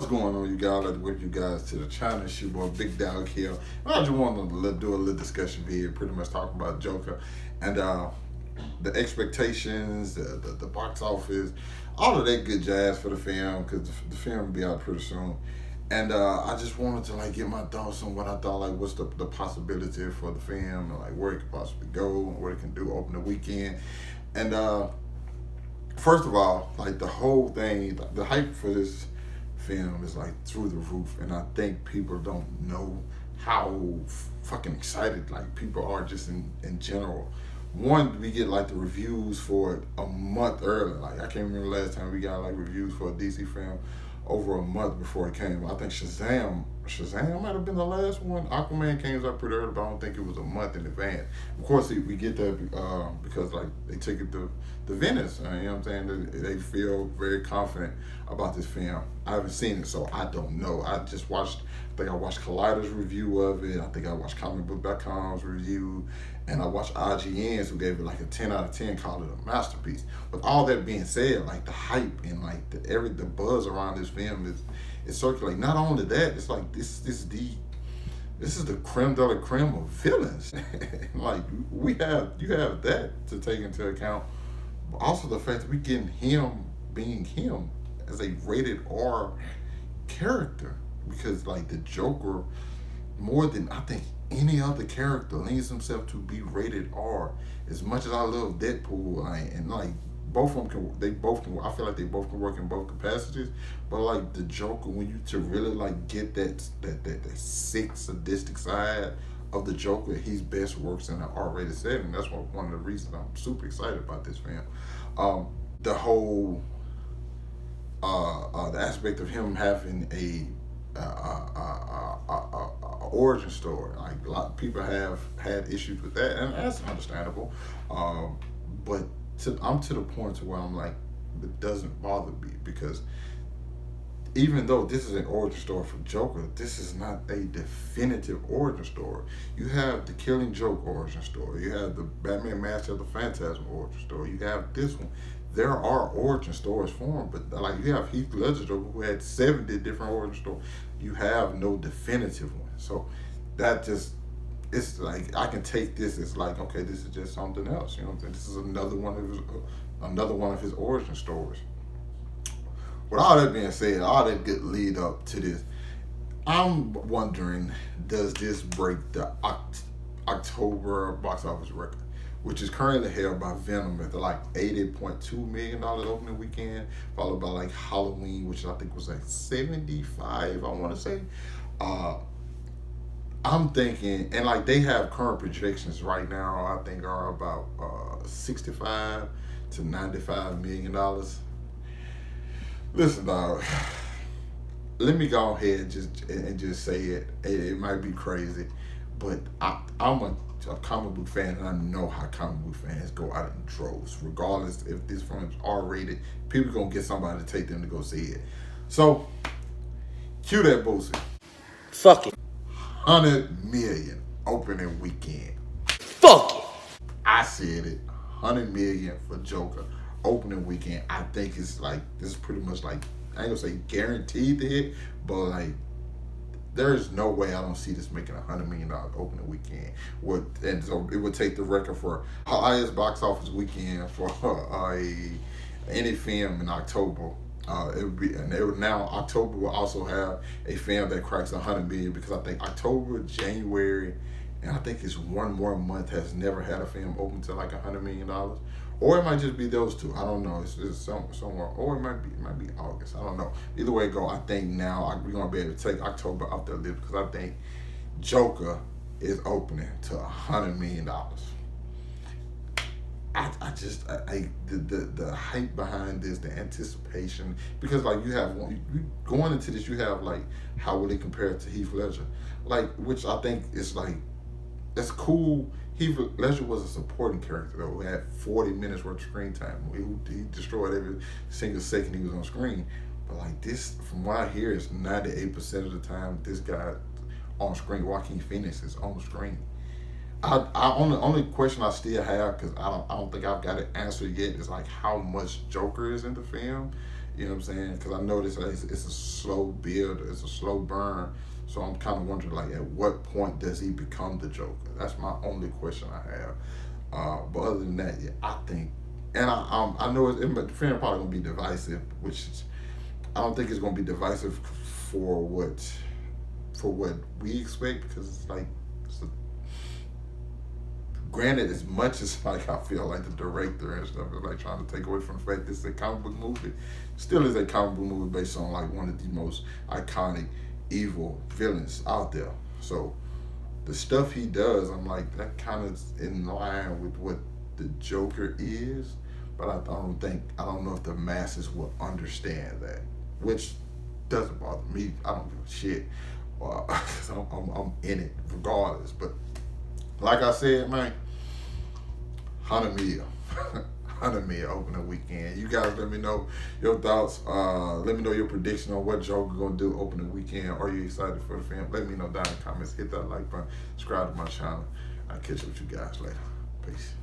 What's going on, you guys? I'd like to welcome you guys to the channel. It's your boy Big Dog here. I just wanted to do a little discussion here, pretty much talking about Joker and the expectations, the box office, all of that good jazz for the film, because the film will be out pretty soon. And I just wanted to like get my thoughts on what I thought, like what's the possibility for the film, and like where it could possibly go, and what it can do open the weekend. And first of all, like the whole thing, the hype for this film is like through the roof, and I think people don't know how fucking excited like people are just in general. One, we get like the reviews for it a month early. Like I can't remember last time we got like reviews for a DC film over a month before it came. I think Shazam might have been the last one. Aquaman came out pretty early, but I don't think it was a month in advance. Of course, we get that because like they took it to Venice. You know what I'm saying? They feel very confident about this film. I haven't seen it, so I don't know. I just watched. I think I watched Collider's review of it. I think I watched comicbook.com's review, and I watched IGN's who gave it like a 10 out of 10, called it a masterpiece. With all that being said, like the hype and like the buzz around this film is circulating. Not only that, it's like this is the creme de la creme of villains. Like you have that to take into account. But also the fact that we getting him being him as a rated R character, because like the Joker, more than I think any other character, leads himself to be rated R. As much as I love Deadpool, and like both of them can. I feel like they both can work in both capacities. But like the Joker, when you to really like get that sick sadistic side of the Joker, he best works in an R-rated setting. That's one of the reasons I'm super excited about this film. The whole the aspect of him having a origin story. Like a lot of people have had issues with that, and that's understandable. But I'm to the point to where I'm like, it doesn't bother me, because even though this is an origin story for Joker, this is not a definitive origin story. You have the Killing Joke origin story. You have the Batman Master of the Phantasm origin story. You have this one. There are origin stories for him, but like you have Heath Ledger Joker, who had 70 different origin stories. You have no definitive one. So that just, it's like I can take this as like, okay, this is just something else. You know what I'm saying? This is another one of his origin stories. With all that being said, all that good lead up to this, I'm wondering, does this break the October box office record, which is currently held by Venom at like $80.2 million opening weekend, followed by like Halloween, which I think was like 75, I want to say. I'm thinking, and like they have current projections right now, I think are about $65 to $95 million. Listen, dog, let me go ahead and just say it. It might be crazy, but I'm a comic book fan, and I know how comic book fans go out in droves. Regardless if this film is R-rated, people gonna get somebody to take them to go see it. So, cue that Boosie. Fuck it. 100 million opening weekend. Fuck it. I said it. 100 million for Joker opening weekend. I think it's like, this is pretty much like, I ain't gonna say guaranteed to hit, but like there is no way I don't see this making $100 million opening weekend. And so it would take the record for highest box office weekend for any film in October. It would be, and now October will also have a film that cracks 100 million, because I think October, January, and I think it's one more month has never had a film open to like $100 million. Or it might just be those two. I don't know. It's somewhere. Or it might be August. I don't know. Either way it go, I think now we're gonna be able to take October off the list, because I think Joker is opening to $100 million. The hype behind this, the anticipation, because like you going into this, you have like, how will it compare to Heath Ledger, like, which I think is like, that's cool. Heath Ledger was a supporting character though, who had 40 minutes worth of screen time. He destroyed every single second he was on screen. But like this, from what I hear, is 98% of the time this guy on screen, Joaquin Phoenix, is on screen. Only question I still have, because I don't think I've got an answer yet, is like how much Joker is in the film. You know what I'm saying? Because I noticed that it's a slow build, it's a slow burn. So I'm kind of wondering, like, at what point does he become the Joker? That's my only question I have. But other than that, yeah, I think, and I know the film probably gonna be divisive, which is, I don't think it's gonna be divisive for what we expect, because it's like, granted, as much as like I feel like the director and stuff is like trying to take away from the fact this is a comic book movie, still is a comic book movie based on like one of the most iconic evil villains out there. So the stuff he does, I'm like, that kind of in line with what the Joker is, but I don't know if the masses will understand that, which doesn't bother me. I don't give a shit. I'm in it regardless. But like I said, man, 100 mil. 100 mil opening weekend. You guys let me know your thoughts. Let me know your prediction on what Joker gonna do opening weekend. Are you excited for the film? Let me know down in the comments. Hit that like button. Subscribe to my channel. I'll catch up with you guys later. Peace.